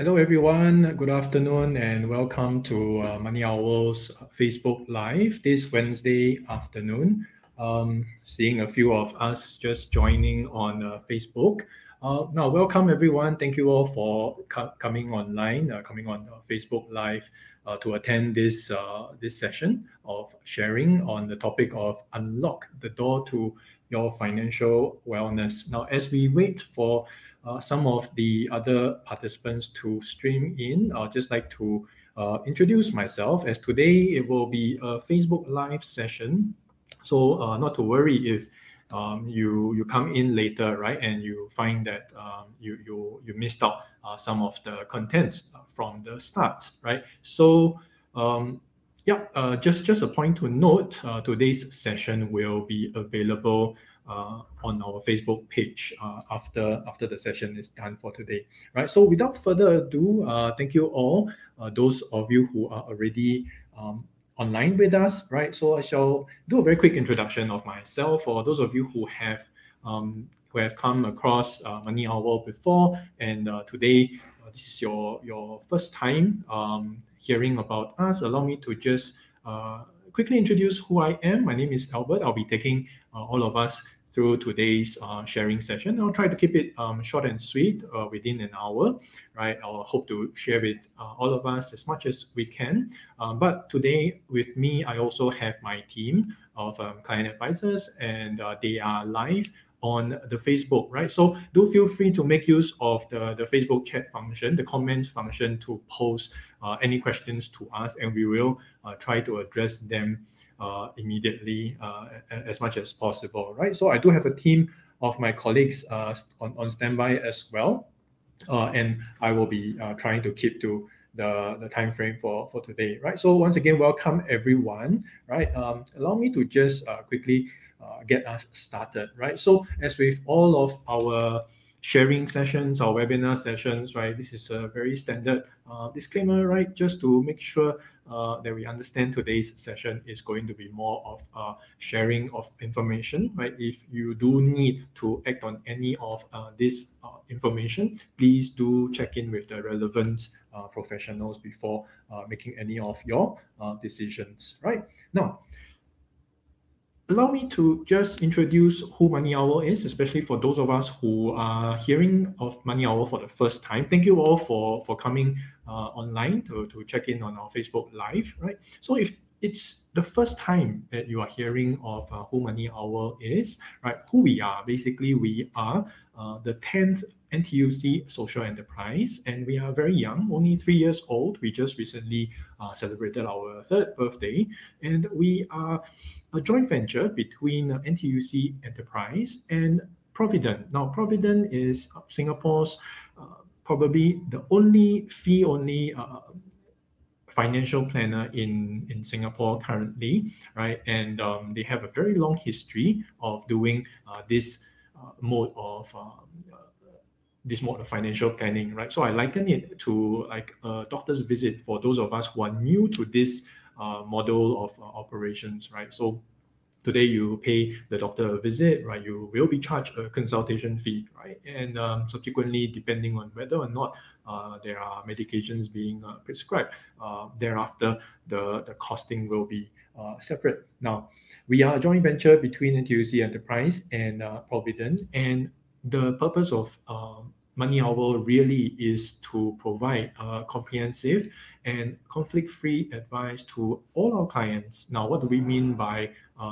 Hello, everyone. Good afternoon, and welcome to Money Owl's Facebook Live this Wednesday afternoon. Seeing a few of us just joining on Facebook. Now, welcome everyone. Thank you all for coming online, coming on Facebook Live to attend this session of sharing on the topic of unlock the door to your financial wellness. Now, as we wait for some of the other participants to stream in, I'd just like to introduce myself, as today it will be a Facebook Live session. So not to worry if you come in later, right, and you find that you missed out some of the contents from the start, right? So yeah, just a point to note, today's session will be available on our Facebook page after the session is done for today, right? So without further ado, thank you all, those of you who are already online with us, right? So I shall do a very quick introduction of myself for those of you who have come across Money Owl before, and today this is your first time hearing about us. Allow me to just quickly introduce who I am. My name is Albert. I'll be taking all of us through today's sharing session. I'll try to keep it short and sweet within an hour, right? I'll hope to share with all of us as much as we can. But today with me, I also have my team of client advisors, and they are live on the Facebook, right? So do feel free to make use of the Facebook chat function, the comments function, to post any questions to us, and we will try to address them immediately as much as possible, right? So I do have a team of my colleagues on standby as well, and I will be trying to keep to the time frame for today, right? So once again, welcome everyone, right? Allow me to just quickly get us started, right? So as with all of our sharing sessions, our webinar sessions, right? This is a very standard disclaimer, right? Just to make sure that we understand today's session is going to be more of sharing of information, right? If you do need to act on any of this information, please do check in with the relevant professionals before making any of your decisions, right? Now, allow me to just introduce who Money Owl is, especially for those of us who are hearing of Money Owl for the first time. Thank you all for coming online to check in on our Facebook Live, right? So if it's the first time that you are hearing of who Money Owl is, right? Who we are. Basically, we are the 10th NTUC social enterprise, and we are very young, only 3 years old. We just recently celebrated our 3rd birthday, and we are a joint venture between NTUC Enterprise and Provident. Now, Provident is Singapore's probably the only fee-only financial planner in Singapore currently, right? And they have a very long history of doing this mode of financial planning, right? So I liken it to like a doctor's visit for those of us who are new to this model of operations, right? So today you pay the doctor a visit, right? You will be charged a consultation fee, right? And subsequently, depending on whether or not there are medications being prescribed, thereafter the costing will be separate. Now, we are a joint venture between NTUC Enterprise and Provident, and the purpose of Money Owl really is to provide comprehensive and conflict-free advice to all our clients. Now, what do we mean by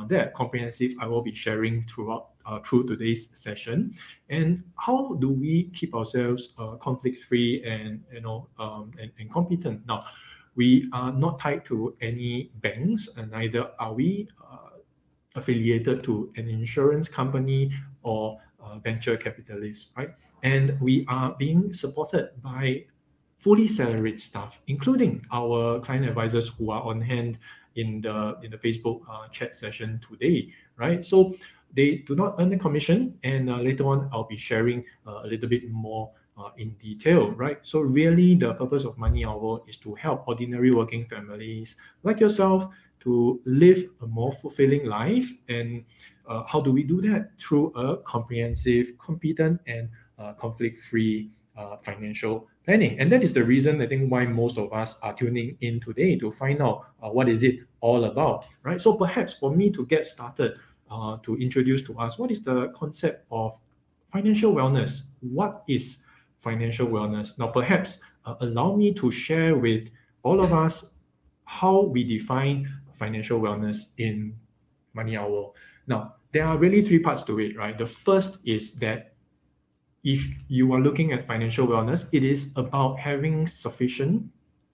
that? Comprehensive, I will be sharing through today's session. And how do we keep ourselves conflict-free and and competent? Now, we are not tied to any banks, and neither are we affiliated to an insurance company or venture capitalists, right? And we are being supported by fully salaried staff, including our client advisors who are on hand in the Facebook chat session today, right? So they do not earn a commission, and later on I'll be sharing a little bit more in detail, right? So really the purpose of Money Owl is to help ordinary working families like yourself to live a more fulfilling life. And how do we do that? Through a comprehensive, competent, and conflict-free financial planning. And that is the reason I think why most of us are tuning in today to find out what is it all about, right? So perhaps for me to get started, to introduce to us, what is the concept of financial wellness? What is financial wellness? Now, perhaps allow me to share with all of us how we define financial wellness in Money Owl. Now, there are really three parts to it, right? The first is that if you are looking at financial wellness, it is about having sufficient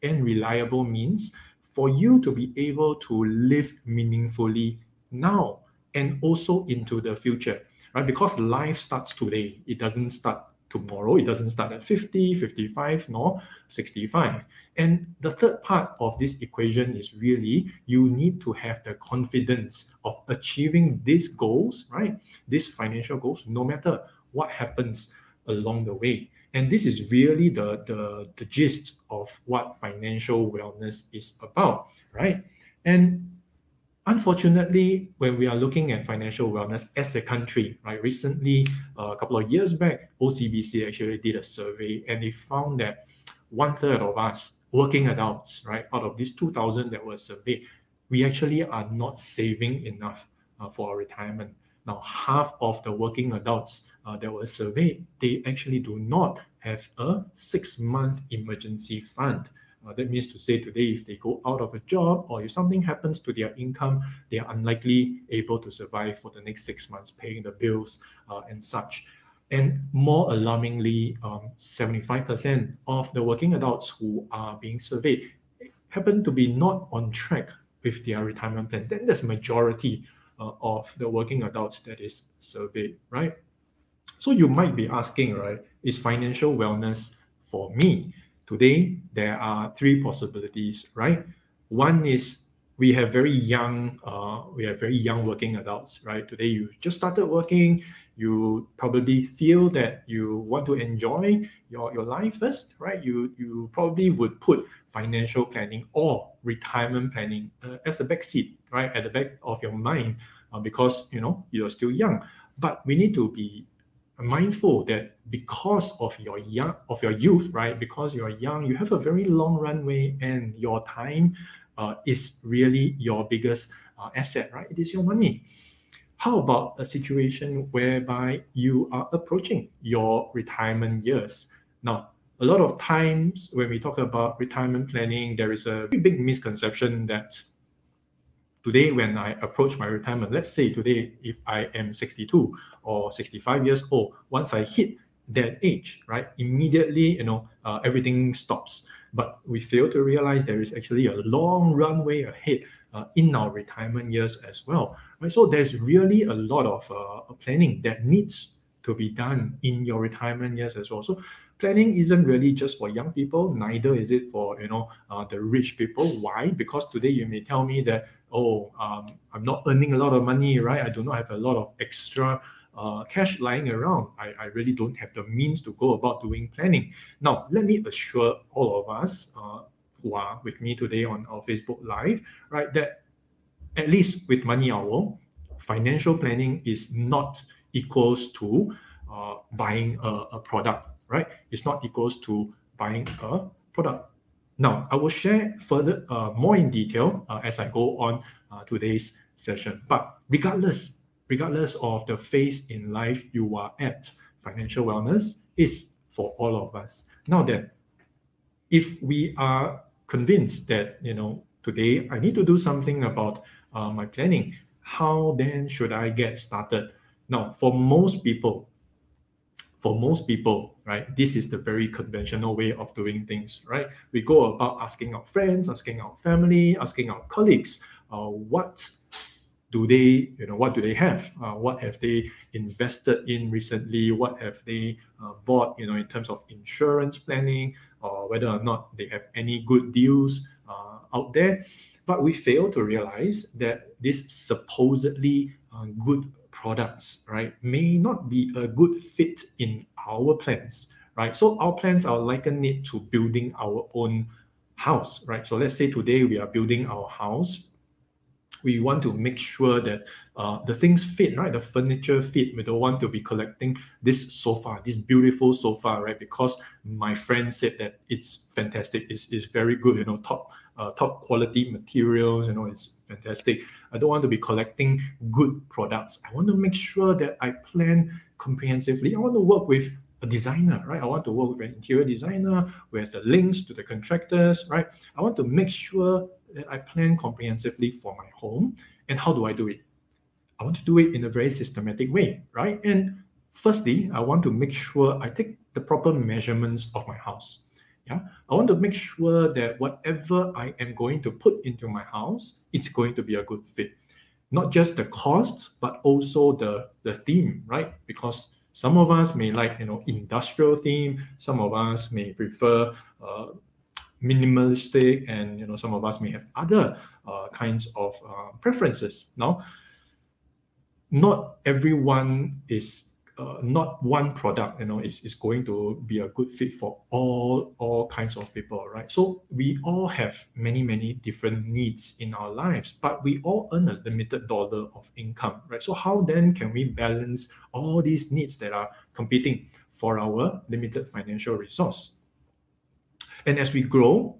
and reliable means for you to be able to live meaningfully now and also into the future, right? Because life starts today. It doesn't start tomorrow. It doesn't start at 50, 55, nor 65. And the third part of this equation is really you need to have the confidence of achieving these goals, right? These financial goals, no matter what happens along the way. And this is really the gist of what financial wellness is about, right? And unfortunately, when we are looking at financial wellness as a country, right, recently, a couple of years back, OCBC actually did a survey and they found that 1/3 of us, working adults, right, out of these 2,000 that were surveyed, we actually are not saving enough for our retirement. Now, half of the working adults that were surveyed, they actually do not have a 6-month emergency fund. That means to say today, if they go out of a job or if something happens to their income, they are unlikely able to survive for the next 6 months, paying the bills and such. And more alarmingly, 75% of the working adults who are being surveyed happen to be not on track with their retirement plans. Then there's majority of the working adults that is surveyed, right? So you might be asking, right, is financial wellness for me? Today, there are three possibilities, right? One is we have very young working adults, right? Today, you just started working. You probably feel that you want to enjoy your life first, right? You probably would put financial planning or retirement planning as a backseat, right, at the back of your mind, because you're still young. But we need to be mindful that because of your youth, right? Because you are young, you have a very long runway, and your time is really your biggest asset, right? It is your money. How about a situation whereby you are approaching your retirement years? Now, a lot of times when we talk about retirement planning, there is a big misconception that today, when I approach my retirement, let's say today, if I am 62 or 65 years old, once I hit that age, right, immediately, everything stops. But we fail to realize there is actually a long runway ahead in our retirement years as well, right? So there's really a lot of planning that needs to be done in your retirement years as well. So planning isn't really just for young people, neither is it for the rich people. Why? Because today you may tell me that, I'm not earning a lot of money, right? I do not have a lot of extra cash lying around. I really don't have the means to go about doing planning. Now, let me assure all of us who are with me today on our Facebook Live, right, that at least with Money Owl, financial planning is not equals to buying a product, right? It's not equals to buying a product. Now, I will share further, more in detail as I go on today's session. But regardless of the phase in life you are at, financial wellness is for all of us. Now then, if we are convinced that, today I need to do something about my planning, how then should I get started? Now, for most people, right, this is the very conventional way of doing things, right? We go about asking our friends, asking our family, asking our colleagues, what do they have? What have they invested in recently? What have they bought, in terms of insurance planning, or whether or not they have any good deals out there? But we fail to realize that these supposedly good products, right, may not be a good fit in our plans, right? So our plans are likened it to building our own house, right? So let's say today we are building our house. We want to make sure that the things fit, right? The furniture fit. We don't want to be collecting this sofa, this beautiful sofa, right? Because my friend said that it's fantastic, it's very good, top quality materials, it's fantastic. I don't want to be collecting good products. I want to make sure that I plan comprehensively. I want to work with a designer, right? I want to work with an interior designer who has the links to the contractors, right? I want to make sure that I plan comprehensively for my home. And how do I do it? I want to do it in a very systematic way, right? And firstly, I want to make sure I take the proper measurements of my house. Yeah, I want to make sure that whatever I am going to put into my house, it's going to be a good fit. Not just the cost, but also the theme, right? Because some of us may like, industrial theme. Some of us may prefer minimalistic, and some of us may have other kinds of preferences. Now, not everyone is not one product is going to be a good fit for all kinds of people, right? So we all have many different needs in our lives, but we all earn a limited dollar of income, right? So how then can we balance all these needs that are competing for our limited financial resource? And as we grow,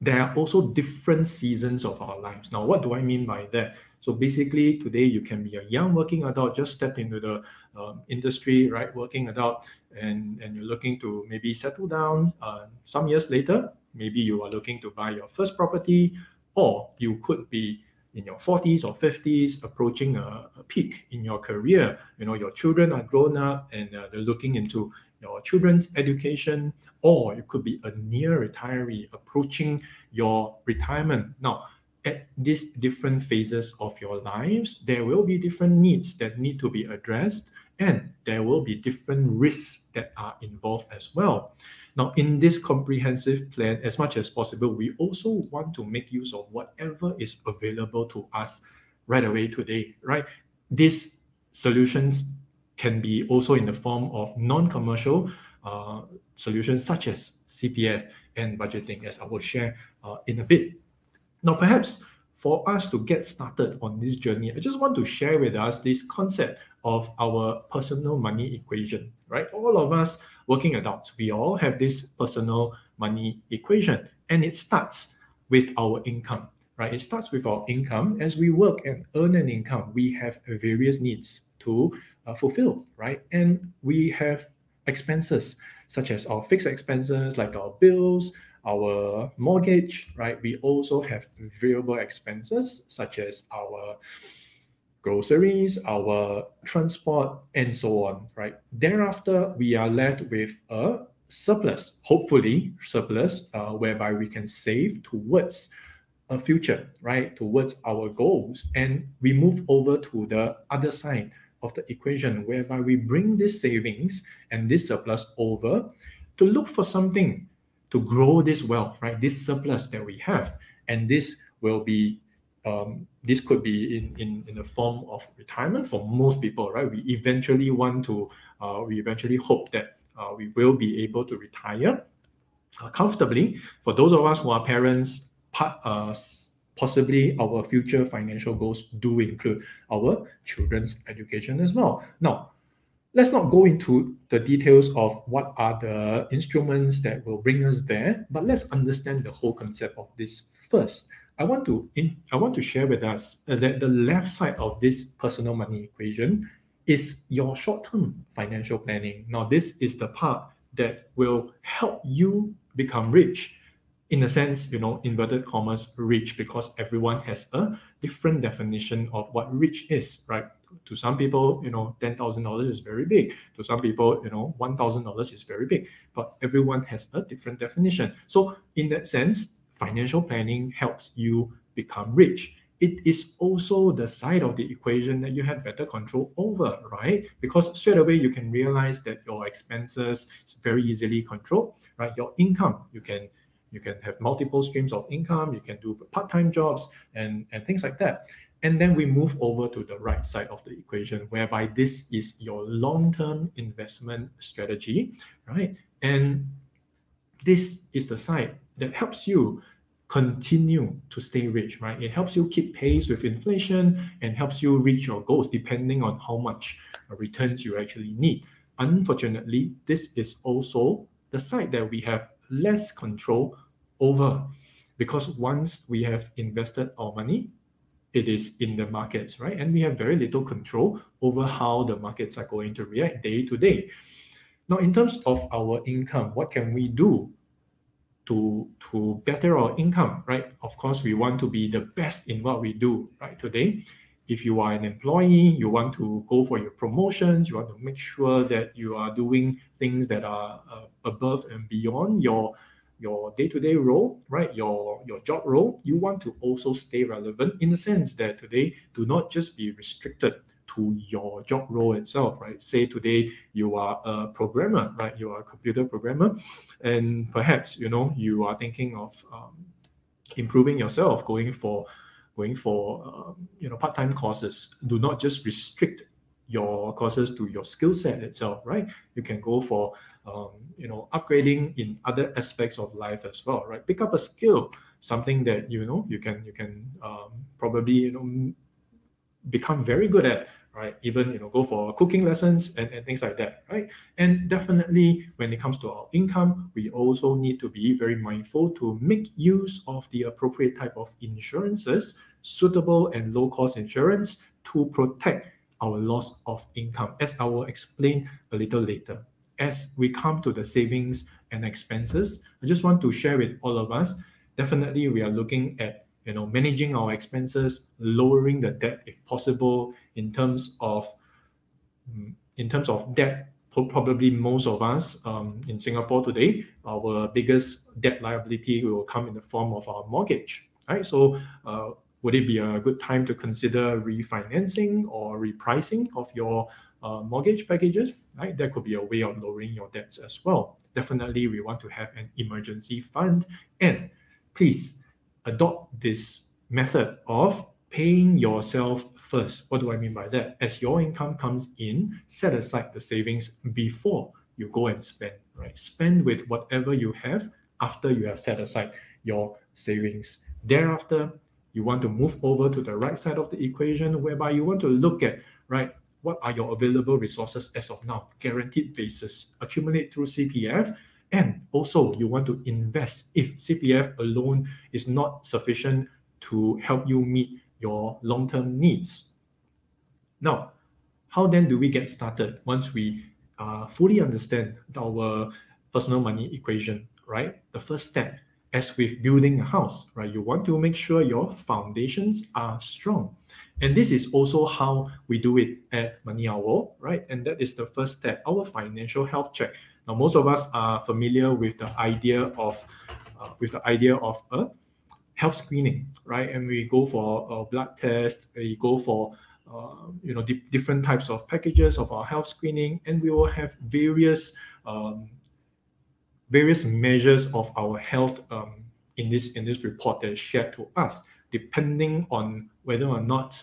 there are also different seasons of our lives. Now, what do I mean by that? So basically, today you can be a young working adult, just step into the industry, right? Working adult, and you're looking to maybe settle down. Some years later, maybe you are looking to buy your first property, or you could be in your 40s or 50s, approaching a peak in your career. Your children are grown up and they're looking into your children's education, or you could be a near retiree approaching your retirement. Now, at these different phases of your lives, there will be different needs that need to be addressed, and there will be different risks that are involved as well. Now, in this comprehensive plan, as much as possible, we also want to make use of whatever is available to us right away today, right? These solutions can be also in the form of non-commercial solutions such as CPF and budgeting, as I will share in a bit. Now, perhaps for us to get started on this journey, I just want to share with us this concept of our personal money equation, right? All of us working adults, we all have this personal money equation, and it starts with our income, right? It starts with our income. As we work and earn an income, we have various needs to fulfill, right? And we have expenses such as our fixed expenses like our bills, our mortgage, right? We also have variable expenses such as our groceries, our transport, and so on, right? Thereafter, we are left with a surplus, hopefully surplus, whereby we can save towards a future, right? Towards our goals. And we move over to the other side of the equation, whereby we bring this savings and this surplus over to look for something to grow this wealth, right? This surplus that we have. And this will be, this could be in the form of retirement for most people, right? We eventually hope that we will be able to retire comfortably. For those of us who are parents, possibly our future financial goals do include our children's education as well. Now, let's not go into the details of what are the instruments that will bring us there, but let's understand the whole concept of this first. I want to share with us that the left side of this personal money equation is your short-term financial planning. Now, this is the part that will help you become rich. In a sense, inverted commas, rich, because everyone has a different definition of what rich is, right? To some people, $10,000 is very big. To some people, $1,000 is very big. But everyone has a different definition. So in that sense, financial planning helps you become rich. It is also the side of the equation that you have better control over, right? Because straight away you can realize that your expenses is very easily controlled, right? Your income, you can have multiple streams of income, you can do part-time jobs and things like that. And then we move over to the right side of the equation, whereby this is your long-term investment strategy, right? And this is the side that helps you continue to stay rich, right? It helps you keep pace with inflation and helps you reach your goals depending on how much returns you actually need. Unfortunately, this is also the side that we have less control over, because once we have invested our money, it is in the markets, right? And we have very little control over how the markets are going to react day to day. Now, in terms of our income, what can we do to better our income, right? Of course, we want to be the best in what we do, right? Today, if you are an employee, you want to go for your promotions, you want to make sure that you are doing things that are above and beyond your day-to-day role, right? Your job role. You want to also stay relevant in the sense that today, do not just be restricted to your job role itself, right? Say today you are a programmer, right? You are a computer programmer, and perhaps you are thinking of improving yourself, going for part-time courses. Do not just restrict your courses to your skill set itself, right? You can go for upgrading in other aspects of life as well, right? Pick up a skill, something that you can probably become very good at, right? Even go for cooking lessons and things like that, right? And definitely when it comes to our income, we also need to be very mindful to make use of the appropriate type of insurances, suitable and low-cost insurance, to protect our loss of income, as I will explain a little later. As we come to the savings and expenses, I just want to share with all of us, definitely we are looking at managing our expenses, lowering the debt if possible. In terms of debt, probably most of us in Singapore today, our biggest debt liability will come in the form of our mortgage, right? So would it be a good time to consider refinancing or repricing of your mortgage packages, right? That could be a way of lowering your debts as well. Definitely, we want to have an emergency fund, and please adopt this method of paying yourself first. What do I mean by that? As your income comes in, set aside the savings before you go and spend, right? Spend with whatever you have after you have set aside your savings. Thereafter, you want to move over to the right side of the equation, whereby you want to look at, right, what are your available resources as of now, guaranteed basis, accumulate through CPF. And also, you want to invest if CPF alone is not sufficient to help you meet your long-term needs. Now, how then do we get started once we fully understand our personal money equation, right? The first step, as with building a house, right? You want to make sure your foundations are strong. And this is also how we do it at Money Owl, right? And that is the first step, our financial health check. Now, most of us are familiar with the idea of a health screening, right? And we go for a blood test, we go for different types of packages of our health screening, and we will have various measures of our health in this report that is shared to us, depending on whether or not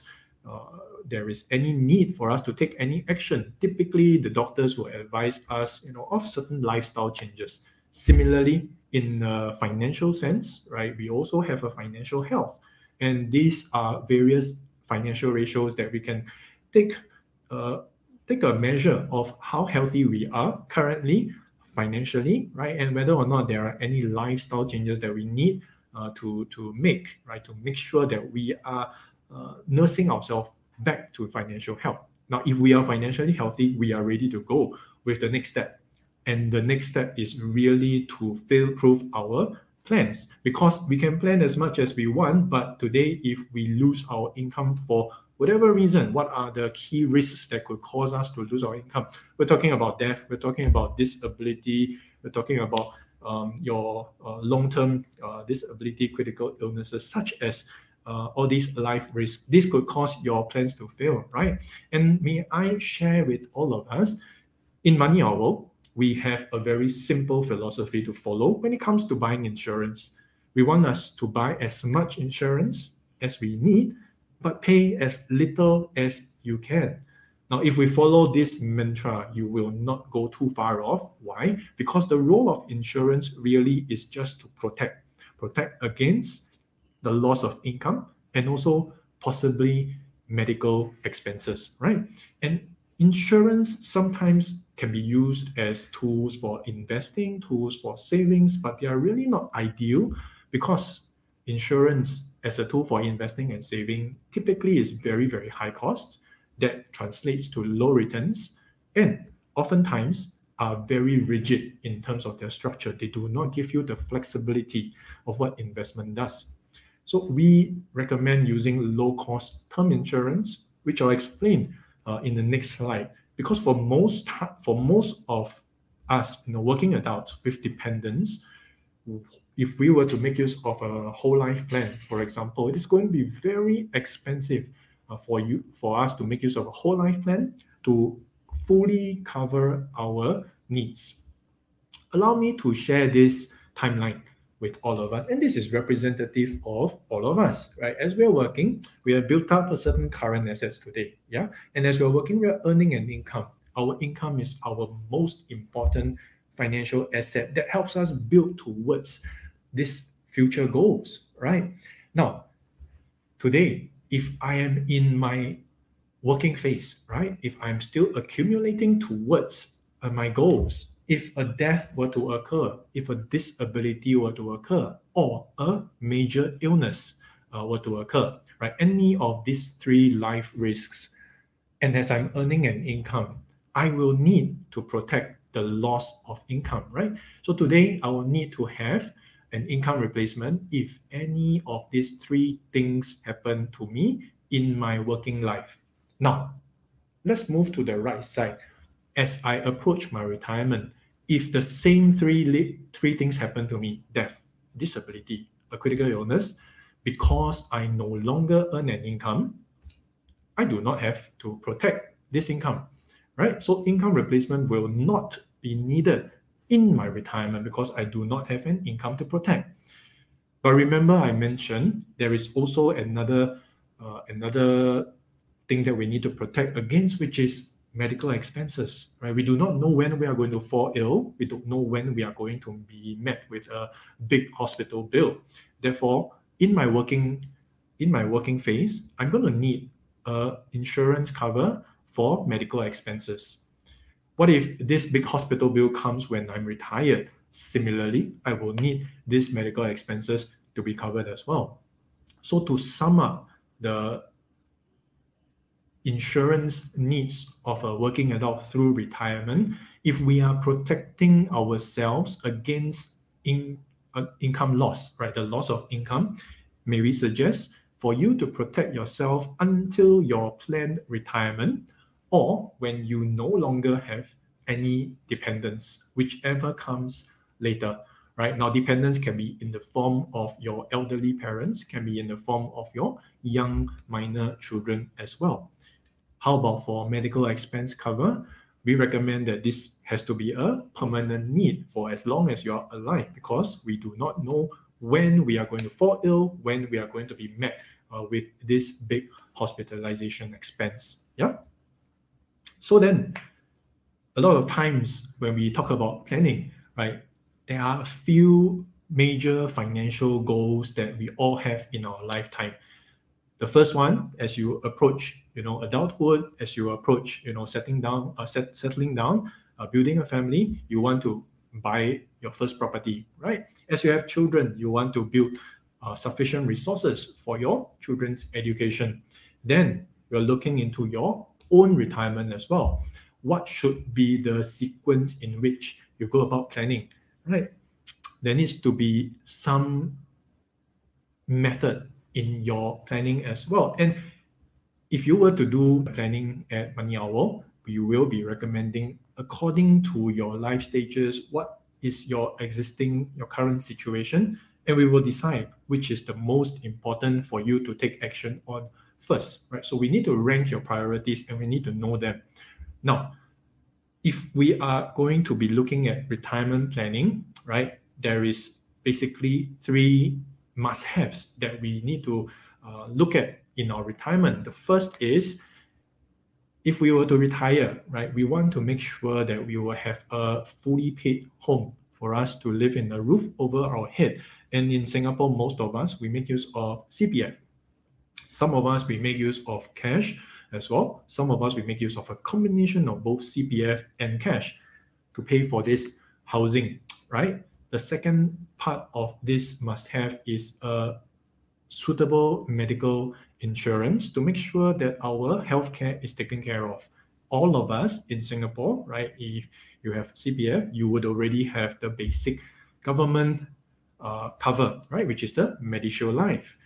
there is any need for us to take any action. Typically, the doctors will advise us, of certain lifestyle changes. Similarly, in a financial sense, right, we also have a financial health, and these are various financial ratios that we can take a measure of how healthy we are currently financially, right, and whether or not there are any lifestyle changes that we need to make, right, to make sure that we are nursing ourselves back to financial health. Now, if we are financially healthy, we are ready to go with the next step. And the next step is really to fail-proof our plans, because we can plan as much as we want, but today, if we lose our income for whatever reason, what are the key risks that could cause us to lose our income? We're talking about death, we're talking about disability, we're talking about your long-term disability, critical illnesses, such as all these life risks. This could cause your plans to fail, right? And may I share with all of us, in Money Owl, we have a very simple philosophy to follow when it comes to buying insurance. We want us to buy as much insurance as we need, but pay as little as you can. Now, if we follow this mantra, you will not go too far off. Why? Because the role of insurance really is just to protect. protect against the loss of income and also possibly medical expenses, right? And insurance sometimes can be used as tools for investing, tools for savings, but they are really not ideal because insurance as a tool for investing and saving typically is very, very high cost that translates to low returns and oftentimes are very rigid in terms of their structure. They do not give you the flexibility of what investment does. So we recommend using low-cost term insurance, which I'll explain in the next slide. Because for most of us, working adults with dependents, if we were to make use of a whole life plan, for example, it is going to be very expensive for us to make use of a whole life plan to fully cover our needs. Allow me to share this timeline with all of us, and this is representative of all of us, right? As we're working, we have built up a certain current assets today, yeah? And as we're working, we're earning an income. Our income is our most important financial asset that helps us build towards these future goals, right? Now, today, if I am in my working phase, right? If I'm still accumulating towards my goals, if a death were to occur, if a disability were to occur, or a major illness were to occur, right? Any of these three life risks, and as I'm earning an income, I will need to protect the loss of income, right? So today I will need to have an income replacement if any of these three things happen to me in my working life. Now, let's move to the right side. As I approach my retirement, if the same three things happen to me, death, disability, a critical illness, because I no longer earn an income, I do not have to protect this income, right? So income replacement will not be needed in my retirement because I do not have an income to protect. But remember, I mentioned there is also another thing that we need to protect against, which is medical expenses, right? We do not know when we are going to fall ill. We don't know when we are going to be met with a big hospital bill. Therefore, in my working phase, I'm going to need insurance cover for medical expenses. What if this big hospital bill comes when I'm retired? Similarly, I will need these medical expenses to be covered as well. So to sum up the insurance needs of a working adult through retirement, if we are protecting ourselves against income loss, right, the loss of income, may we suggest for you to protect yourself until your planned retirement or when you no longer have any dependents, whichever comes later, right? Now, dependents can be in the form of your elderly parents, can be in the form of your young minor children as well. How about for medical expense cover? We recommend that this has to be a permanent need for as long as you're alive because we do not know when we are going to fall ill, when we are going to be met with this big hospitalization expense. Yeah. So then, a lot of times when we talk about planning, right, there are a few major financial goals that we all have in our lifetime. The first one, as you approach, adulthood, as you approach, settling down, building a family, you want to buy your first property, right? As you have children, you want to build sufficient resources for your children's education. Then you're looking into your own retirement as well. What should be the sequence in which you go about planning, right? There needs to be some method in your planning as well. And if you were to do planning at Money Owl, we will be recommending according to your life stages, what is your current situation, and we will decide which is the most important for you to take action on first, right? So we need to rank your priorities and we need to know them. Now, if we are going to be looking at retirement planning, right, there is basically three must-haves that we need to look at in our retirement. The first is, if we were to retire, right, we want to make sure that we will have a fully paid home for us to live in a roof over our head. And in Singapore, most of us, we make use of CPF. Some of us, we make use of cash as well. Some of us, we make use of a combination of both CPF and cash to pay for this housing, right? The second part of this must-have is a suitable medical insurance to make sure that our healthcare is taken care of. All of us in Singapore, right, if you have CPF, you would already have the basic government cover, right, which is the MediShield Life.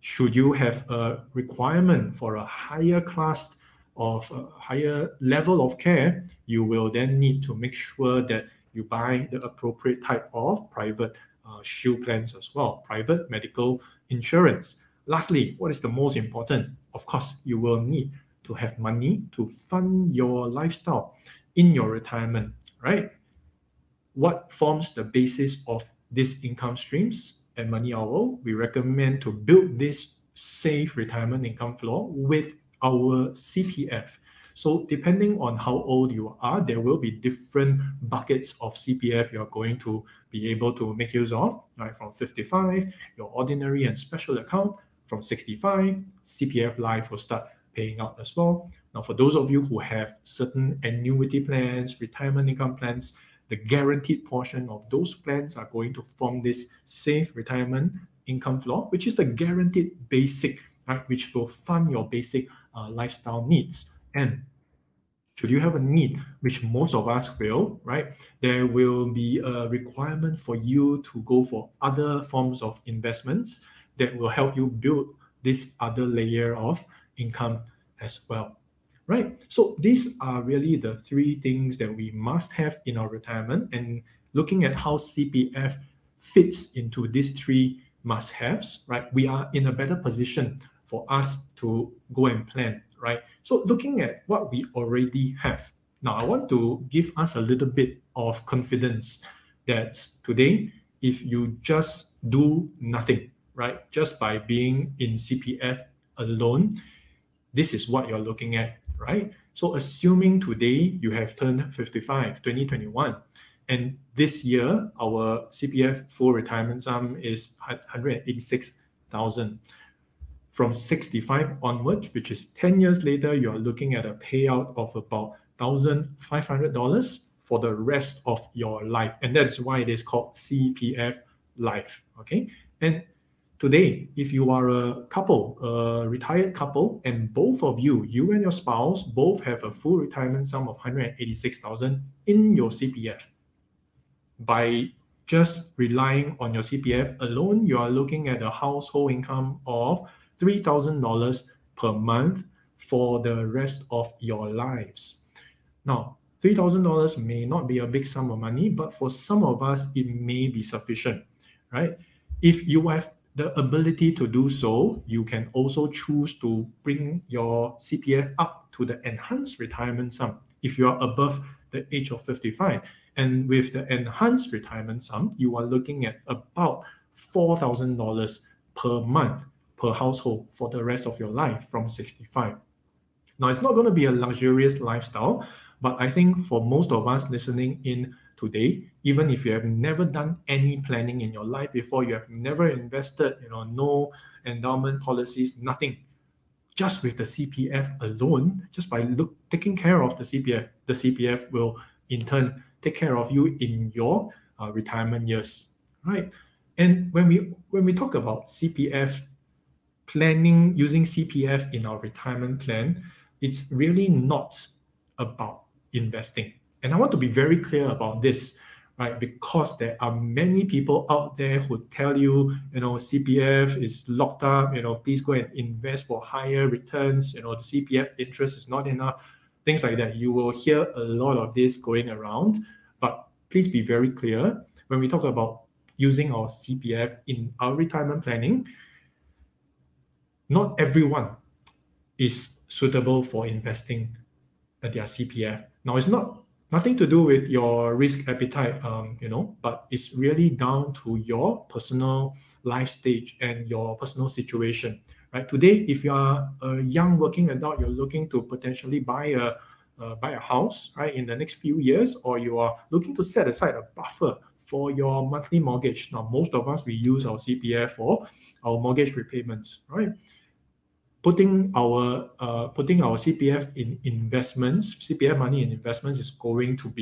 Should you have a requirement for a higher class of a higher level of care, you will then need to make sure that you buy the appropriate type of private shield plans as well, private medical insurance. Lastly, what is the most important? Of course, you will need to have money to fund your lifestyle in your retirement, right? What forms the basis of these income streams? At Money Owl, we recommend to build this safe retirement income floor with our CPF. So depending on how old you are, there will be different buckets of CPF you're going to be able to make use of, right? From 55, your ordinary and special account. From 65, CPF Life will start paying out as well. Now, for those of you who have certain annuity plans, retirement income plans, the guaranteed portion of those plans are going to form this safe retirement income floor, which is the guaranteed basic, right, which will fund your basic lifestyle needs. And should you have a need, which most of us will, right, there will be a requirement for you to go for other forms of investments that will help you build this other layer of income as well. Right. So these are really the three things that we must have in our retirement. And looking at how CPF fits into these three must-haves, right, we are in a better position for us to go and plan, right? So looking at what we already have. Now, I want to give us a little bit of confidence that today, if you just do nothing, right, just by being in CPF alone, this is what you're looking at, right? So assuming today you have turned 55, 2021, and this year our CPF full retirement sum is 186,000. From 65 onwards, which is 10 years later, you're looking at a payout of about $1,500 for the rest of your life. And that is why it is called CPF Life, okay? And today, if you are a couple, a retired couple, and both of you, you and your spouse, both have a full retirement sum of 186,000 in your CPF, by just relying on your CPF alone, you are looking at a household income of $3,000 per month for the rest of your lives. Now, $3,000 may not be a big sum of money, but for some of us, it may be sufficient, right? If you have the ability to do so, you can also choose to bring your CPF up to the enhanced retirement sum if you are above the age of 55. And with the enhanced retirement sum, you are looking at about $4,000 per month per household for the rest of your life from 65. Now, it's not going to be a luxurious lifestyle, but I think for most of us listening in today, even if you have never done any planning in your life before, you have never invested, no endowment policies, nothing, just with the CPF alone, just by taking care of the CPF will in turn take care of you in your retirement years, right? And when we talk about CPF planning, using CPF in our retirement plan, it's really not about investing. And I want to be very clear about this, right? Because there are many people out there who tell you, CPF is locked up, please go and invest for higher returns, the CPF interest is not enough, things like that. You will hear a lot of this going around, but please be very clear. When we talk about using our CPF in our retirement planning, not everyone is suitable for investing their CPF. Now, it's nothing to do with your risk appetite, but it's really down to your personal life stage and your personal situation, right? Today, if you are a young working adult, you're looking to potentially buy buy a house, right, in the next few years, or you are looking to set aside a buffer for your monthly mortgage. Now, most of us, we use our CPF for our mortgage repayments, right? Putting our CPF in investments, CPF money in investments is going to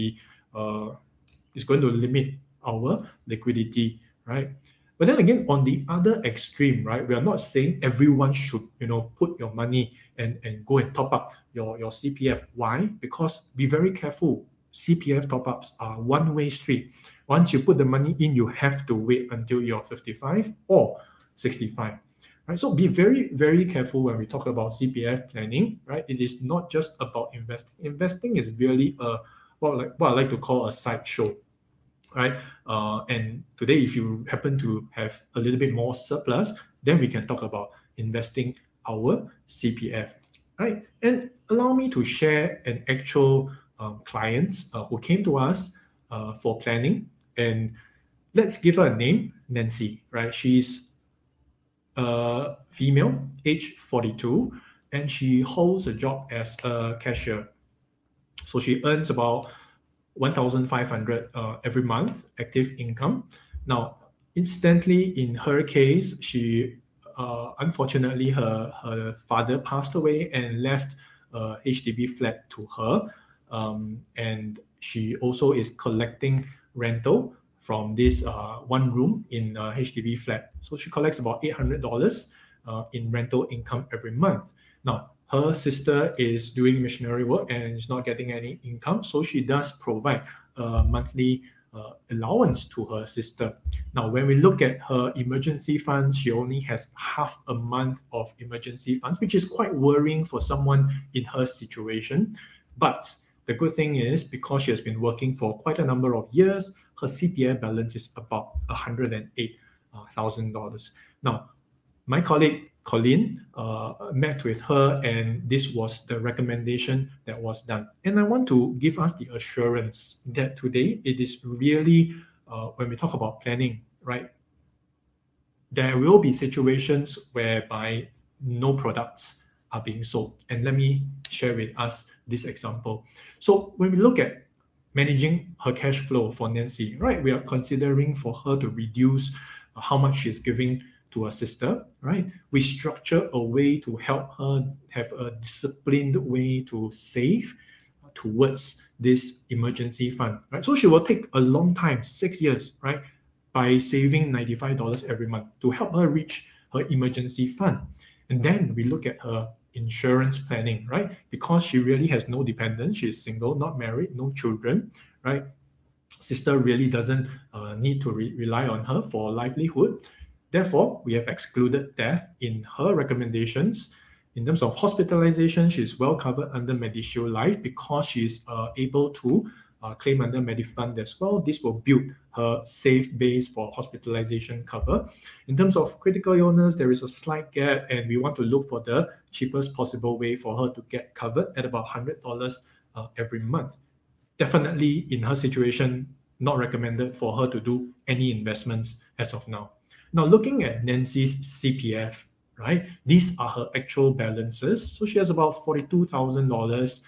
limit our liquidity, right? But then again, on the other extreme, right, we are not saying everyone should, put your money and go and top up your CPF. Why? Because be very careful. CPF top-ups are one-way street. Once you put the money in, you have to wait until you're 55 or 65. Right? So be very, very careful when we talk about CPF planning, right? It is not just about investing. Investing is really what I like to call a sideshow, right? And today, if you happen to have a little bit more surplus, then we can talk about investing our CPF, right? And allow me to share an actual client who came to us for planning, and let's give her a name, Nancy, right? She's female, age 42, and she holds a job as a cashier. So she earns about 1,500 every month active income. Now, incidentally, in her case, she unfortunately her father passed away and left a HDB flat to her, and she also is collecting rental from this one room in a HDB flat. So she collects about $800 in rental income every month. Now, her sister is doing missionary work and is not getting any income, so she does provide a monthly allowance to her sister. Now, when we look at her emergency funds, she only has half a month of emergency funds, which is quite worrying for someone in her situation. But the good thing is, because she has been working for quite a number of years, her CPF balance is about $108,000. Now, my colleague Colleen met with her, and this was the recommendation that was done. And I want to give us the assurance that today it is really, when we talk about planning, right, there will be situations whereby no products are being sold. And let me share with us this example. So when we look at managing her cash flow for Nancy, right, we are considering for her to reduce how much she's giving to her sister, right? We structure a way to help her have a disciplined way to save towards this emergency fund, right? So she will take a long time, 6 years, right, by saving $95 every month to help her reach her emergency fund. And then we look at her insurance planning, right? Because she really has no dependents, she's single, not married, no children, right? Sister really doesn't need to rely on her for livelihood. Therefore, we have excluded death in her recommendations. In terms of hospitalization, she's well covered under MediShield Life because she's able to claim under MediFund as well. This will build her safe base for hospitalization cover. In terms of critical illness, there is a slight gap, and we want to look for the cheapest possible way for her to get covered at about $100 every month. Definitely, in her situation, not recommended for her to do any investments as of now. Now, looking at Nancy's CPF, right? These are her actual balances. So she has about $42,000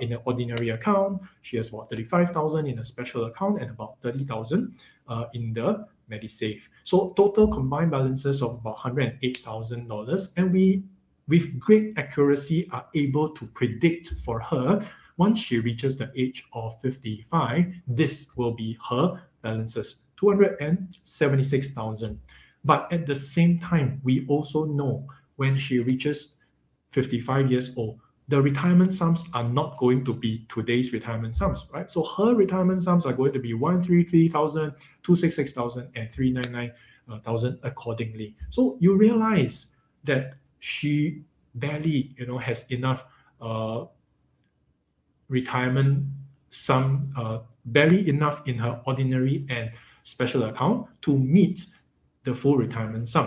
in an ordinary account. She has about $35,000 in a special account and about $30,000 in the MediSave. So total combined balances of about $108,000. And we, with great accuracy, are able to predict for her, once she reaches the age of 55, this will be her balances, $276,000. But at the same time, we also know when she reaches 55 years old, the retirement sums are not going to be today's retirement sums, right? So her retirement sums are going to be $133,000, $266,000, and $399,000 accordingly. So you realize that she barely, has enough retirement sum, barely enough in her ordinary and special account to meet the full retirement sum.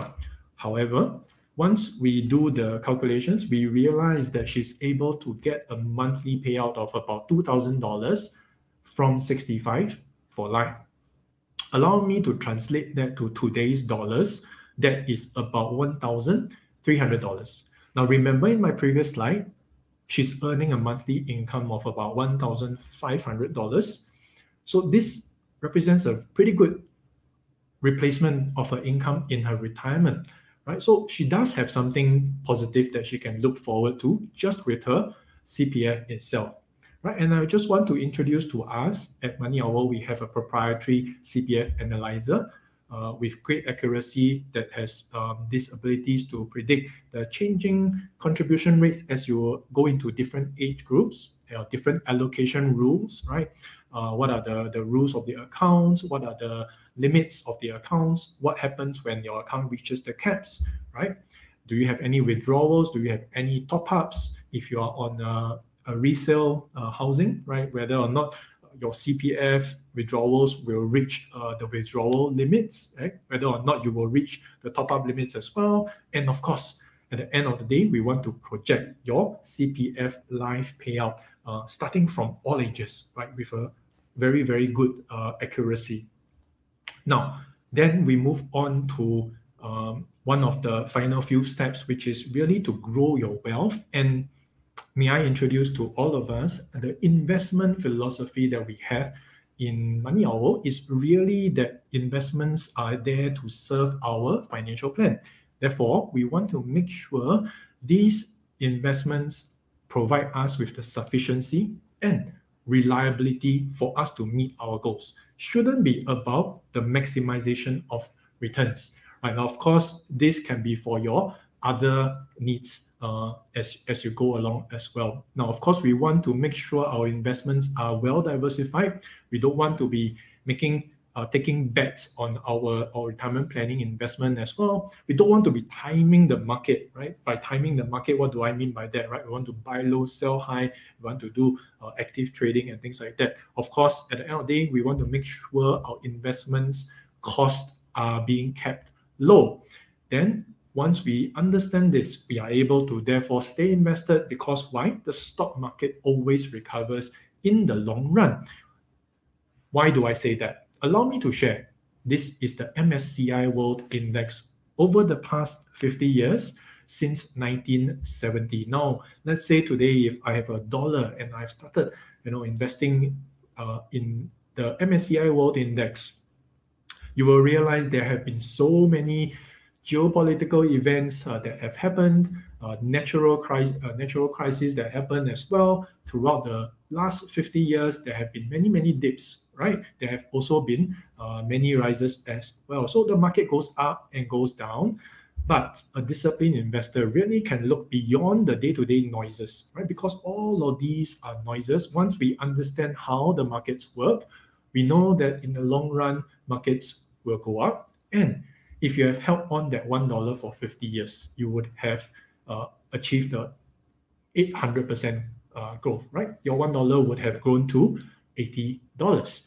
However, once we do the calculations, we realize that she's able to get a monthly payout of about $2,000 from 65 for life. Allow me to translate that to today's dollars. That is about $1,300. Now, remember in my previous slide, she's earning a monthly income of about $1,500. So this represents a pretty good replacement of her income in her retirement, right? So she does have something positive that she can look forward to just with her CPF itself, right? And I just want to introduce to us at Money Owl, we have a proprietary CPF analyzer with great accuracy that has these abilities to predict the changing contribution rates as you go into different age groups, different allocation rules, right? What are the rules of the accounts? What are the limits of the accounts? What happens when your account reaches the caps, right? Do you have any withdrawals? Do you have any top-ups? If you are on a resale housing, right? Whether or not your CPF withdrawals will reach the withdrawal limits, right? Whether or not you will reach the top-up limits as well. And of course, at the end of the day, we want to project your CPF life payout starting from all ages, right? With a very, very good accuracy. Now, then we move on to one of the final few steps, which is really to grow your wealth. And may I introduce to all of us the investment philosophy that we have in Money Owl is really that investments are there to serve our financial plan. Therefore, we want to make sure these investments provide us with the sufficiency and reliability for us to meet our goals. Shouldn't be about the maximization of returns. Right? Now, of course, this can be for your other needs as you go along as well. Now, of course, we want to make sure our investments are well diversified. We don't want to be taking bets on our retirement planning investment as well. We don't want to be timing the market, right? By timing the market, what do I mean by that, right? We want to buy low, sell high. We want to do active trading and things like that. Of course, at the end of the day, we want to make sure our investments costs are being kept low. Then once we understand this, we are able to therefore stay invested because why? The stock market always recovers in the long run. Why do I say that? Allow me to share. This is the MSCI World Index over the past 50 years since 1970. Now, let's say today if I have $1 and I've started, investing in the MSCI World Index, you will realize there have been so many geopolitical events that have happened, natural crises that happened as well. Throughout the last 50 years, there have been many, many dips, right? There have also been many rises as well. So the market goes up and goes down, but a disciplined investor really can look beyond the day-to-day noises, right? Because all of these are noises. Once we understand how the markets work, we know that in the long run, markets will go up. And if you have held on that $1 for 50 years, you would have achieved the 800% growth, right? Your $1 would have grown to $80.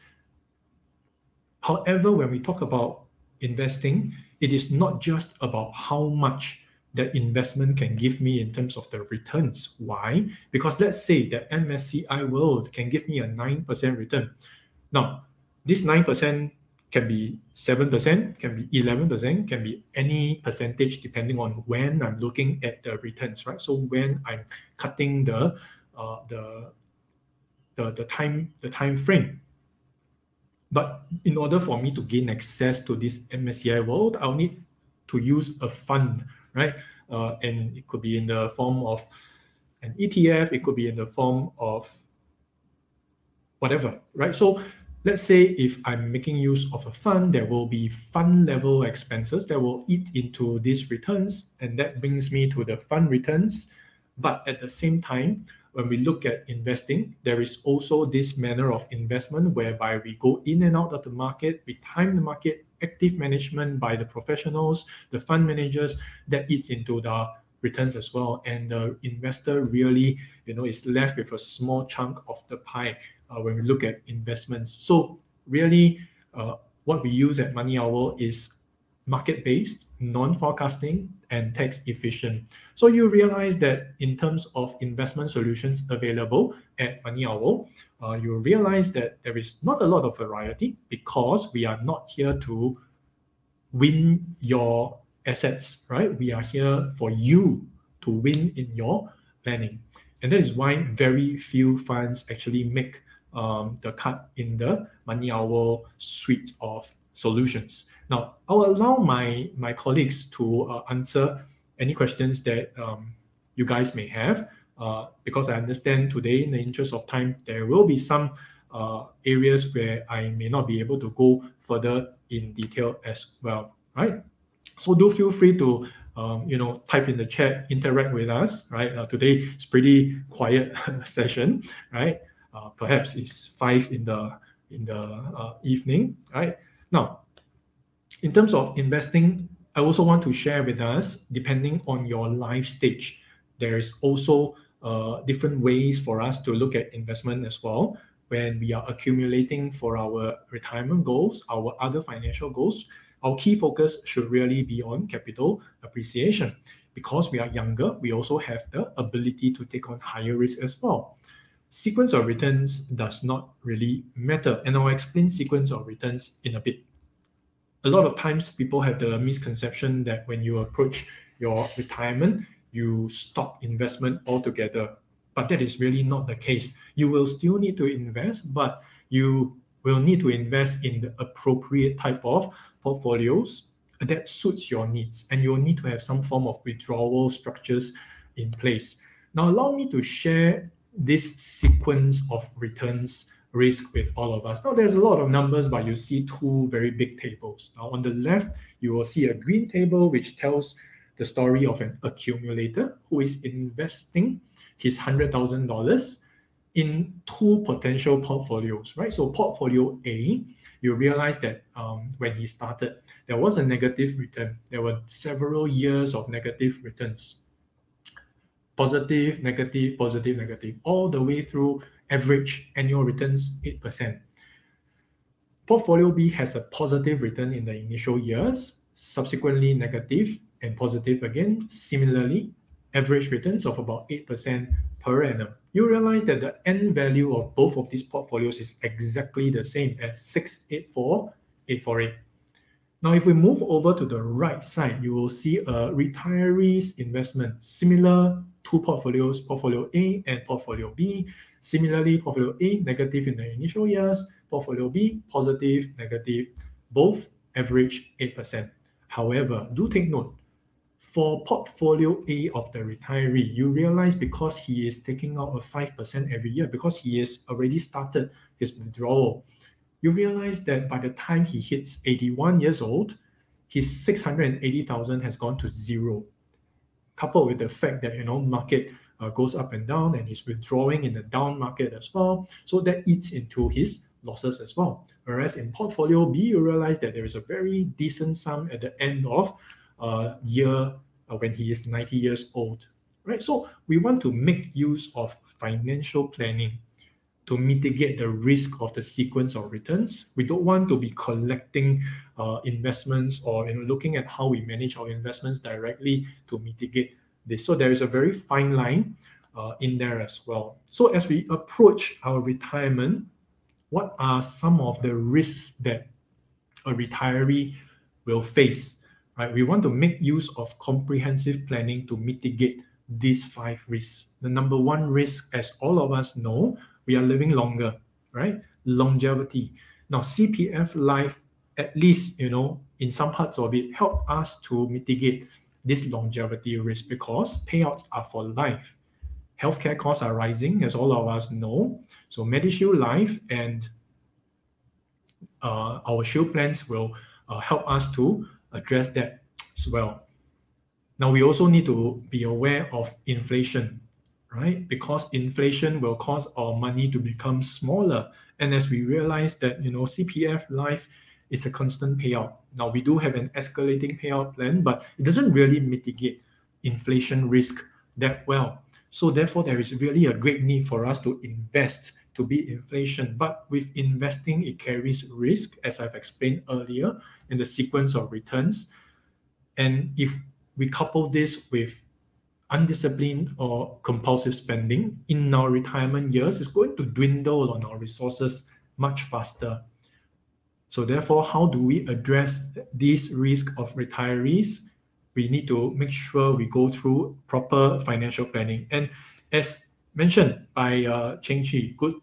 However, when we talk about investing, it is not just about how much that investment can give me in terms of the returns. Why? Because let's say that MSCI World can give me a 9% return. Now, this 9% can be 7%, can be 11%, can be any percentage depending on when I'm looking at the returns, right? So when I'm cutting the time frame. But in order for me to gain access to this MSCI World, I'll need to use a fund, right? And it could be in the form of an ETF, it could be in the form of whatever, right? So let's say if I'm making use of a fund, there will be fund level expenses that will eat into these returns. And that brings me to the fund returns. But at the same time, when we look at investing, there is also this manner of investment whereby we go in and out of the market, we time the market, active management by the professionals, the fund managers, that eats into the returns as well. And the investor really, is left with a small chunk of the pie when we look at investments. So really, what we use at Money Owl is market-based, non-forecasting, and tax efficient. So you realize that in terms of investment solutions available at Money Owl, you realize that there is not a lot of variety because we are not here to win your assets, right? We are here for you to win in your planning. And that is why very few funds actually make the cut in the Money Owl suite of solutions. Now, I'll allow my colleagues to answer any questions that you guys may have, because I understand today, in the interest of time, there will be some areas where I may not be able to go further in detail as well, right? So do feel free to type in the chat, interact with us, right? Today it's pretty quiet session, right? Perhaps it's 5 in the evening, right? Now, in terms of investing, I also want to share with us, depending on your life stage, there is also different ways for us to look at investment as well. When we are accumulating for our retirement goals, our other financial goals, our key focus should really be on capital appreciation. Because we are younger, we also have the ability to take on higher risk as well. Sequence of returns does not really matter, and I'll explain sequence of returns in a bit. A lot of times people have the misconception that when you approach your retirement, you stop investment altogether. But that is really not the case. You will still need to invest, but you will need to invest in the appropriate type of portfolios that suits your needs. And you'll need to have some form of withdrawal structures in place. Now, allow me to share this sequence of returns risk with all of us. Now, there's a lot of numbers, but you see two very big tables. Now, on the left, you will see a green table, which tells the story of an accumulator who is investing his $100,000 in two potential portfolios, right? So portfolio A, you realize that when he started, there was a negative return. There were several years of negative returns. Positive, negative, positive, negative, all the way through average annual returns 8%. Portfolio B has a positive return in the initial years, subsequently negative and positive again. Similarly, average returns of about 8% per annum. You realize that the end value of both of these portfolios is exactly the same at 684,848. Now, if we move over to the right side, you will see a retiree's investment, similar two portfolios, portfolio A and portfolio B. Similarly, portfolio A, negative in the initial years, portfolio B, positive, negative, both average 8%. However, do take note, for portfolio A of the retiree, you realize because he is taking out a 5% every year, because he has already started his withdrawal, you realize that by the time he hits 81 years old, his 680,000 has gone to zero. Coupled with the fact that, market goes up and down, and he's withdrawing in the down market as well. So that eats into his losses as well. Whereas in portfolio B, you realize that there is a very decent sum at the end of year when he is 90 years old, right? So we want to make use of financial planning to mitigate the risk of the sequence of returns. We don't want to be collecting investments or looking at how we manage our investments directly to mitigate this. So there is a very fine line in there as well. So as we approach our retirement, what are some of the risks that a retiree will face? Right? We want to make use of comprehensive planning to mitigate these 5 risks. The number one risk, as all of us know, we are living longer, right? Longevity. Now, CPF Life, at least, in some parts of it, help us to mitigate this longevity risk because payouts are for life. Healthcare costs are rising, as all of us know. So MediShield Life and our Shield plans will help us to address that as well. Now, we also need to be aware of inflation, right? Because inflation will cause our money to become smaller. And as we realize that, CPF Life is a constant payout. Now, we do have an escalating payout plan, but it doesn't really mitigate inflation risk that well. So therefore, there is really a great need for us to invest to beat inflation. But with investing, it carries risk, as I've explained earlier, in the sequence of returns. And if we couple this with undisciplined or compulsive spending in our retirement years, it's going to dwindle on our resources much faster. So therefore, how do we address this risk of retirees? We need to make sure we go through proper financial planning. And as mentioned by Cheng Chi. Good.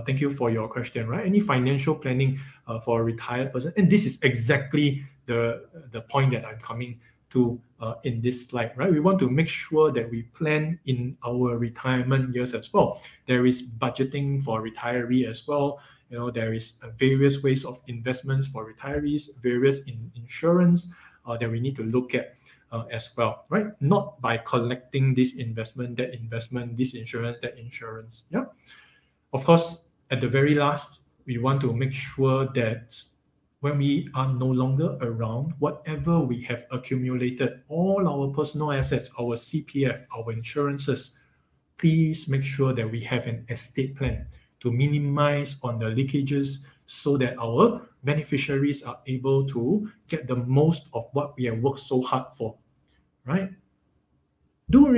Thank you for your question. Right? Any financial planning for a retired person, and this is exactly the point that I'm coming to in this slide. Right? We want to make sure that we plan in our retirement years as well. There is budgeting for retiree as well. There is various ways of investments for retirees, various insurance that we need to look at as well, right? Not by collecting this investment, that investment, this insurance, that insurance. Yeah. Of course, at the very last, we want to make sure that when we are no longer around, whatever we have accumulated, all our personal assets, our CPF, our insurances, please make sure that we have an estate plan to minimize on the leakages so that our beneficiaries are able to get the most of what we have worked so hard for, right? Do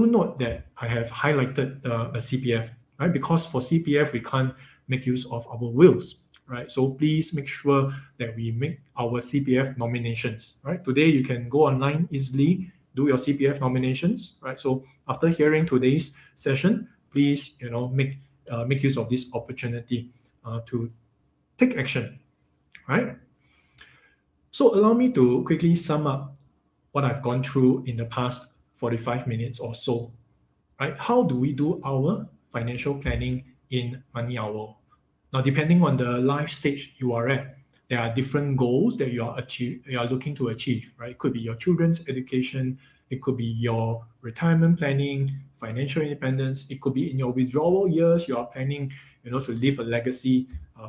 note that I have highlighted the CPF, right? Because for CPF, we can't make use of our wills, right? So please make sure that we make our CPF nominations, right? Today, you can go online easily, do your CPF nominations, right? So after hearing today's session, please, make use of this opportunity to take action, right? So allow me to quickly sum up what I've gone through in the past 45 minutes or so, right? How do we do our financial planning in Money Owl? Now, depending on the life stage you are at, there are different goals that you are looking to achieve, right? It could be your children's education, it could be your retirement planning, financial independence, it could be in your withdrawal years, you are planning, to leave a legacy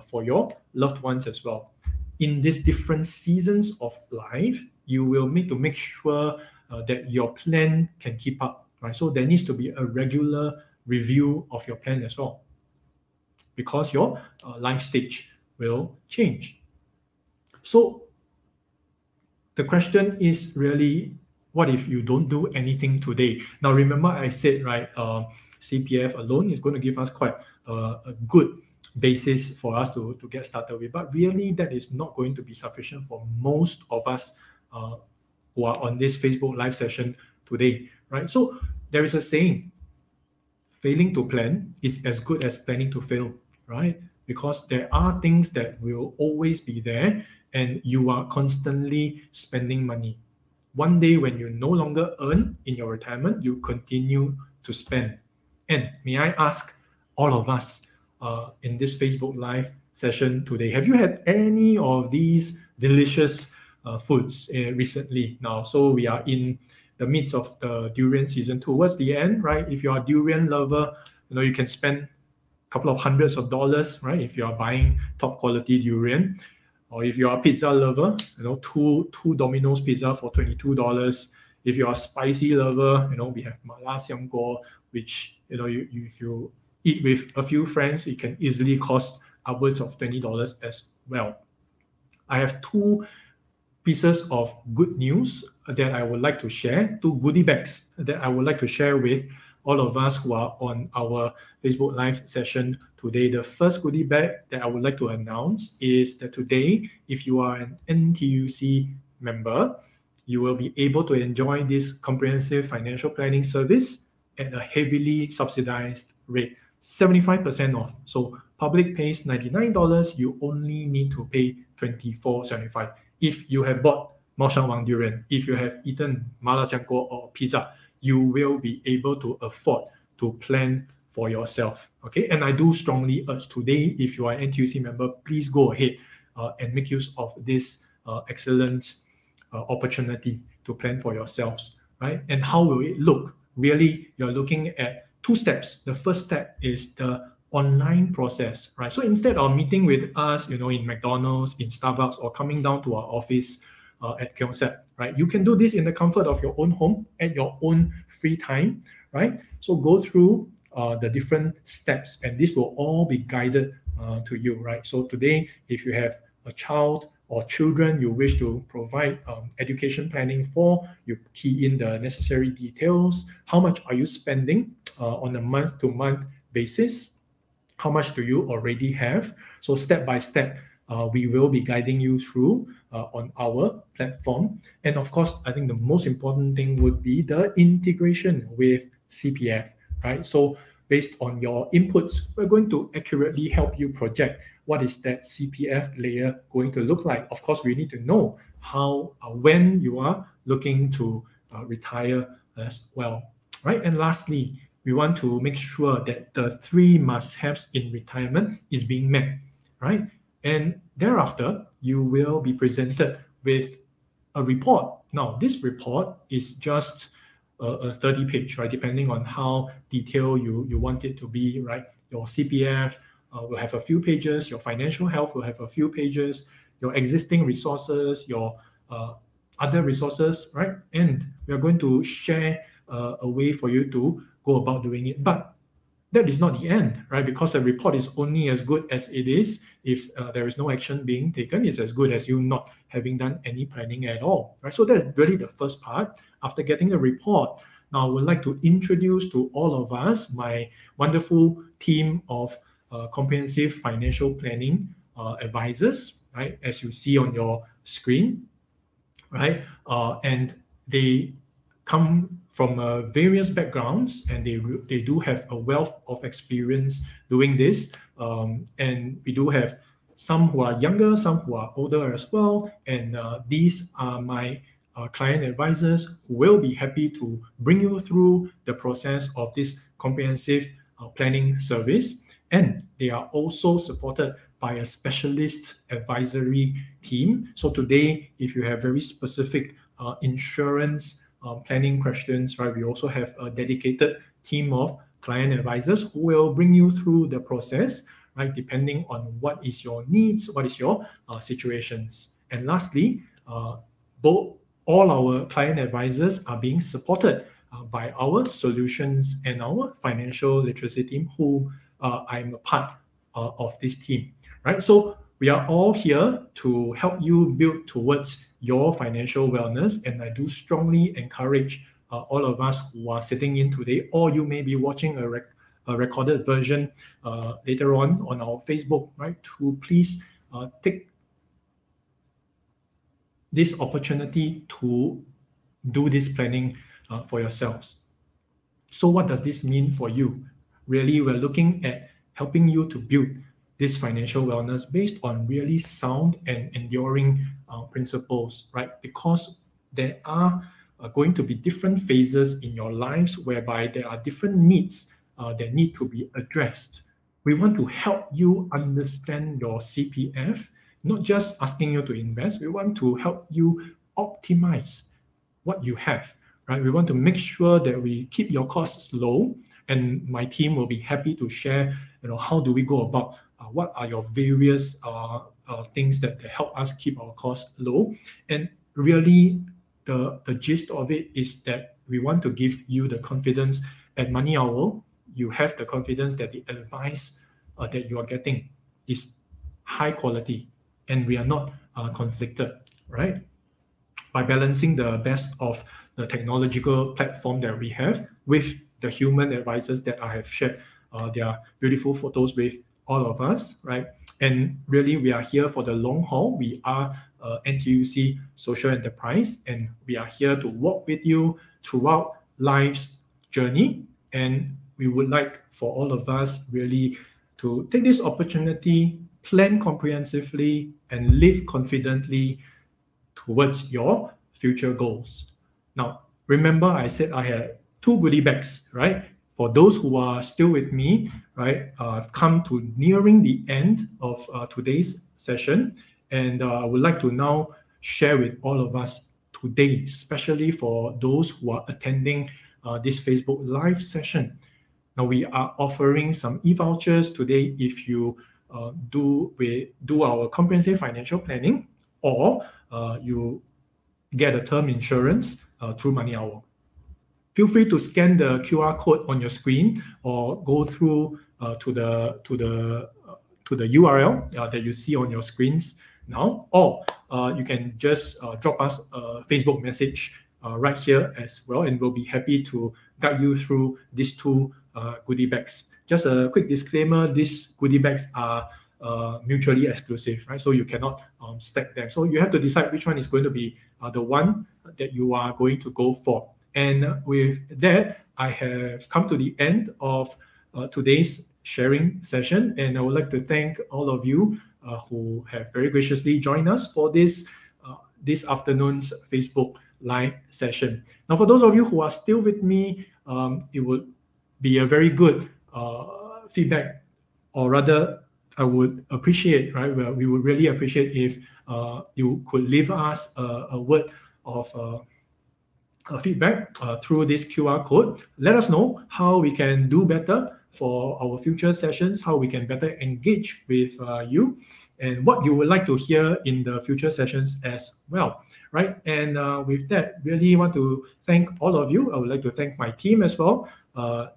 for your loved ones as well. In these different seasons of life, you will need to make sure that your plan can keep up, right? So there needs to be a regular review of your plan as well, because your life stage will change. So the question is really, what if you don't do anything today? Now, remember I said, right, CPF alone is going to give us quite a good basis for us to get started with. But really, that is not going to be sufficient for most of us who are on this Facebook live session today, right? So there is a saying, failing to plan is as good as planning to fail, right? Because there are things that will always be there and you are constantly spending money. One day when you no longer earn in your retirement, you continue to spend. And may I ask all of us in this Facebook live session today, have you had any of these delicious foods recently now? So we are in the midst of the durian season towards the end, right? If you're a durian lover, you can spend a couple of hundreds of dollars, right? If you are buying top quality durian. Or if you're a pizza lover, two Domino's pizza for $22. If you're a spicy lover, we have Mala Siam Guo, which if you eat with a few friends, it can easily cost upwards of $20 as well. I have two pieces of good news that I would like to share, two goodie bags that I would like to share with all of us who are on our Facebook live session today. The first goodie bag that I would like to announce is that today, if you are an NTUC member, you will be able to enjoy this comprehensive financial planning service at a heavily subsidized rate, 75% off. So public pays $99, you only need to pay $24.75. If you have bought Mao Shan Wang durian, if you have eaten Mala Siam Guo or pizza, you will be able to afford to plan for yourself. Okay, and I do strongly urge today, if you are an NTUC member, please go ahead and make use of this excellent opportunity to plan for yourselves, right? And how will it look? Really, you're looking at two steps. The first step is the online process, right? So instead of meeting with us, in McDonald's, in Starbucks, or coming down to our office at Keong Sapp, right? You can do this in the comfort of your own home at your own free time, right? So go through the different steps, and this will all be guided to you, right? So today, if you have a child or children you wish to provide education planning for, you key in the necessary details. How much are you spending on a month-to-month basis? How much do you already have? So step by step, we will be guiding you through on our platform. And of course, I think the most important thing would be the integration with CPF, right? So based on your inputs, we're going to accurately help you project what is that CPF layer going to look like. Of course, we need to know how, when you are looking to retire as well, right? And lastly, we want to make sure that the 3 must-haves in retirement is being met, right? And thereafter, you will be presented with a report. Now, this report is just a 30-page, right? Depending on how detailed you want it to be, right? Your CPF will have a few pages. Your financial health will have a few pages. Your existing resources, your other resources, right? And we are going to share a way for you to go about doing it. But that is not the end, right? Because the report is only as good as it is. If there is no action being taken, it's as good as you not having done any planning at all, right? So that's really the first part. After getting the report, now I would like to introduce to all of us my wonderful team of comprehensive financial planning advisors, right? As you see on your screen, right? And they come from various backgrounds, and they do have a wealth of experience doing this. And we do have some who are younger, some who are older as well. And these are my client advisors who will be happy to bring you through the process of this comprehensive planning service. And they are also supported by a specialist advisory team. So today, if you have very specific insurance planning questions, right, we also have a dedicated team of client advisors who will bring you through the process, right, depending on what is your needs, what is your situations. And lastly, all our client advisors are being supported by our solutions and our financial literacy team, who I'm a part of this team, right? So we are all here to help you build towards your financial wellness. And I do strongly encourage all of us who are sitting in today, or you may be watching a recorded version later on our Facebook, right, to please take this opportunity to do this planning for yourselves. So what does this mean for you? Really, we're looking at helping you to build this financial wellness based on really sound and enduring principles, right? Because there are going to be different phases in your lives whereby there are different needs that need to be addressed. We want to help you understand your CPF, not just asking you to invest. We want to help you optimize what you have, right? We want to make sure that we keep your costs low, and my team will be happy to share, how do we go about what are your various things that help us keep our costs low. And really, the gist of it is that we want to give you the confidence at Money Owl. You have the confidence that the advice that you are getting is high quality, and we are not conflicted, right? By balancing the best of the technological platform that we have with the human advisors that I have shared their beautiful photos with all of us, right? And really, we are here for the long haul. We are NTUC Social Enterprise, and we are here to walk with you throughout life's journey. And we would like for all of us really to take this opportunity, plan comprehensively, and live confidently towards your future goals. Now, remember I said I had 2 goodie bags, right? For those who are still with me, right, I've come to nearing the end of today's session, and I would like to now share with all of us today, especially for those who are attending this Facebook Live session. Now, we are offering some e-vouchers today if you do our comprehensive financial planning, or you get a term insurance through Money Owl. Feel free to scan the QR code on your screen, or go through to the URL that you see on your screens now, or you can just drop us a Facebook message right here as well, and we'll be happy to guide you through these 2 goodie bags. Just a quick disclaimer: these goodie bags are mutually exclusive, right? So you cannot stack them. So you have to decide which one is going to be the one that you are going to go for. And with that, I have come to the end of today's sharing session, and I would like to thank all of you who have very graciously joined us for this afternoon's Facebook live session. Now, for those of you who are still with me, it would be a very good feedback, or rather, I would appreciate, right? Well, we would really appreciate if you could leave us a word of feedback through this QR code. Let us know how we can do better for our future sessions, how we can better engage with you, and what you would like to hear in the future sessions as well, right? And with that, really want to thank all of you. I would like to thank my team as well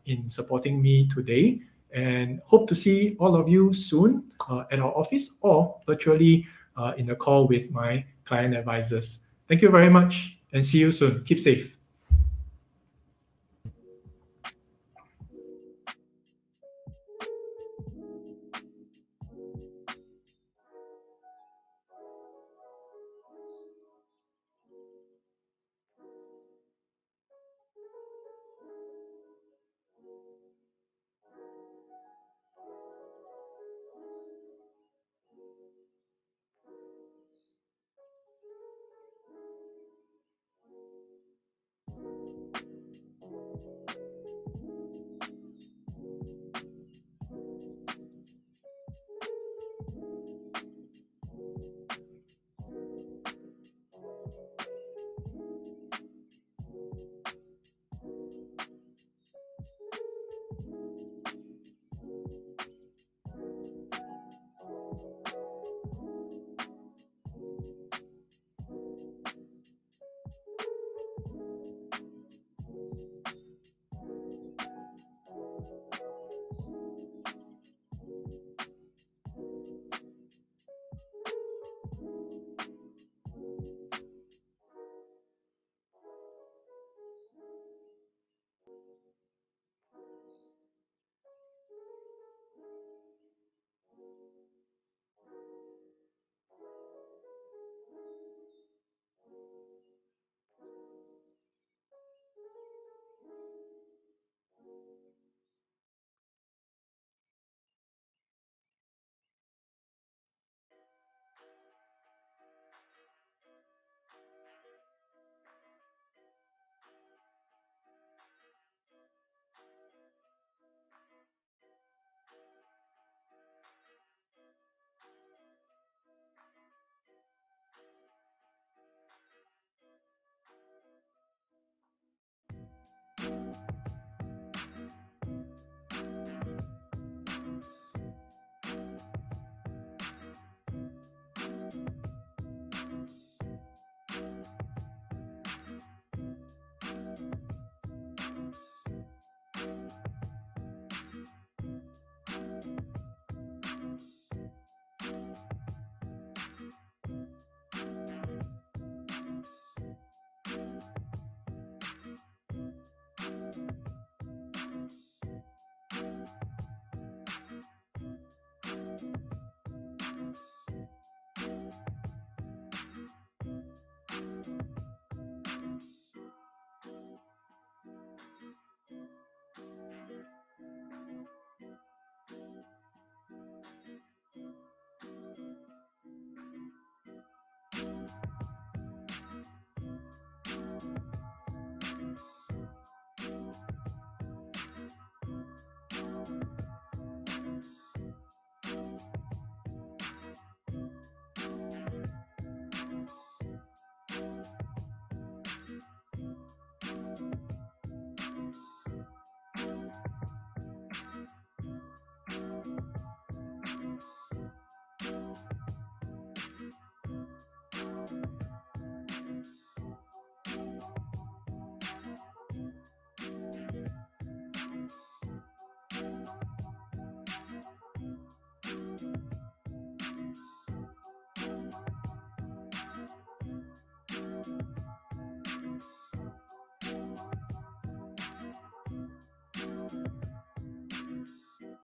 in supporting me today, and hope to see all of you soon at our office or virtually in a call with my client advisors. Thank you very much and see you soon. Keep safe.